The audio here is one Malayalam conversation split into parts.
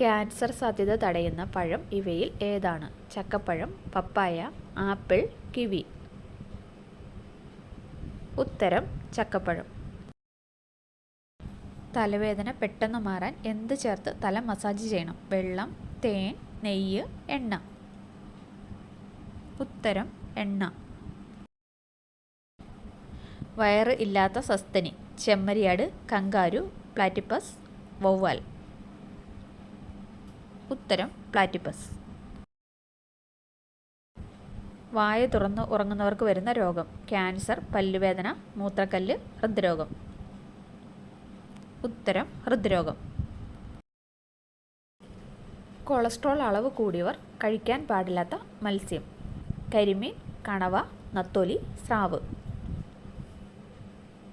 ക്യാൻസർ സാധ്യത തടയുന്ന പഴം ഇവയിൽ ഏതാണ്? ചക്കപ്പഴം, പപ്പായ, ആപ്പിൾ, കിവി. ഉത്തരം ചക്കപ്പഴം. തലവേദന പെട്ടെന്ന് മാറാൻ എന്ത് ചേർത്ത് തല മസാജ് ചെയ്യണം? വെള്ളം, തേൻ, നെയ്യ്, എണ്ണ. ഉത്തരം എണ്ണ. വയറ് ഇല്ലാത്ത സസ്തനി. ചെമ്മരിയാട്, കങ്കാരു, പ്ലാറ്റിപ്പസ്, വവ്വാൽ. ഉത്തരം പ്ലാറ്റിപ്പസ്. വായ തുറന്ന് ഉറങ്ങുന്നവർക്ക് വരുന്ന രോഗം? ക്യാൻസർ, പല്ലുവേദന, മൂത്രക്കല്ല്, ഹൃദ്രോഗം. ഉത്തരം ഹൃദ്രോഗം. കൊളസ്ട്രോൾ അളവ് കൂടിയവർ കഴിക്കാൻ പാടില്ലാത്ത മത്സ്യം? കരിമീൻ, കണവ, നത്തോലി, സ്രാവ്.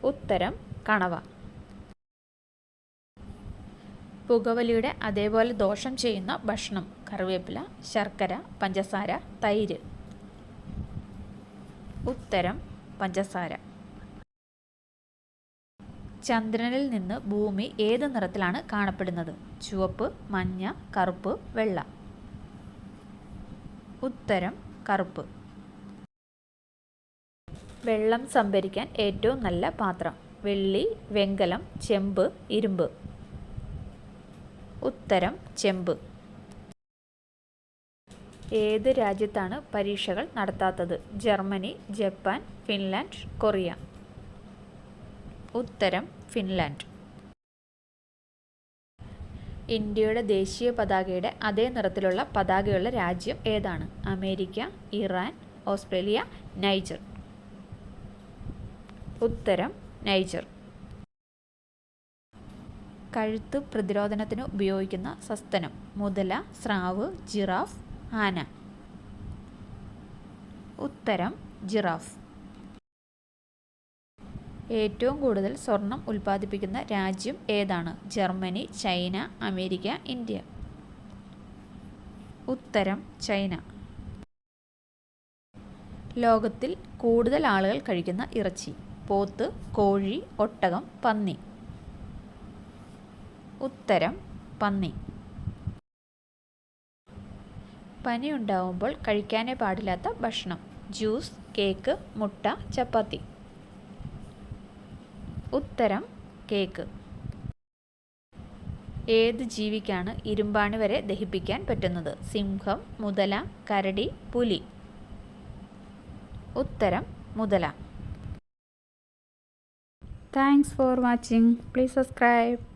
ഉത്തരം കണവ. പുകവലിയുടെ അതേപോലെ ദോഷം ചെയ്യുന്ന ഭക്ഷണം? കറിവേപ്പില, ശർക്കര, പഞ്ചസാര, തൈര്. ഉത്തരം പഞ്ചസാര. ചന്ദ്രനിൽ നിന്ന് ഭൂമി ഏത് നിറത്തിലാണ് കാണപ്പെടുന്നത്? ചുവപ്പ്, മഞ്ഞ, കറുപ്പ്, വെള്ള. ഉത്തരം കറുപ്പ്. വെള്ളം സംഭരിക്കാൻ ഏറ്റവും നല്ല പാത്രം? വെള്ളി, വെങ്കലം, ചെമ്പ്, ഇരുമ്പ്. ഉത്തരം ചെമ്പ്. ഏത് രാജ്യത്താണ് പരീക്ഷകൾ നടത്താത്തത്? Germany, Japan, Finland, Korea. ഉത്തരം ഫിൻലാൻഡ്. ഇന്ത്യയുടെ ദേശീയ പതാകയുടെ അതേ നിറത്തിലുള്ള പതാകയുള്ള രാജ്യം ഏതാണ്? America, Iran, Australia, Niger. ഉത്തരം നൈജർ. കഴുത്ത് പ്രതിരോധനത്തിന് ഉപയോഗിക്കുന്ന സസ്തനം? മുതല, സ്രാവ്, ജിറാഫ്, ആന. ഉത്തരം ജിറാഫ്. ഏറ്റവും കൂടുതൽ സ്വർണം ഉൽപ്പാദിപ്പിക്കുന്ന രാജ്യം ഏതാണ്? Germany, China, America, India. ഉത്തരം ചൈന. ലോകത്തിൽ കൂടുതൽ ആളുകൾ കഴിക്കുന്ന ഇറച്ചി? പോത്ത്, കോഴി, ഒട്ടകം, പന്നി. ഉത്തരം പന്നി. പനി ഉണ്ടാവുമ്പോൾ കഴിക്കാനേ പാടില്ലാത്ത ഭക്ഷണം? ജ്യൂസ്, കേക്ക്, മുട്ട, ചപ്പാത്തി. ഉത്തരം കേക്ക്. ഏത് ജീവിക്കാണ് ഇരുമ്പാണി വരെ ദഹിപ്പിക്കാൻ പറ്റുന്നത്? സിംഹം, മുതല, കരടി, പുലി. ഉത്തരം മുതല. Thanks for watching. Please subscribe.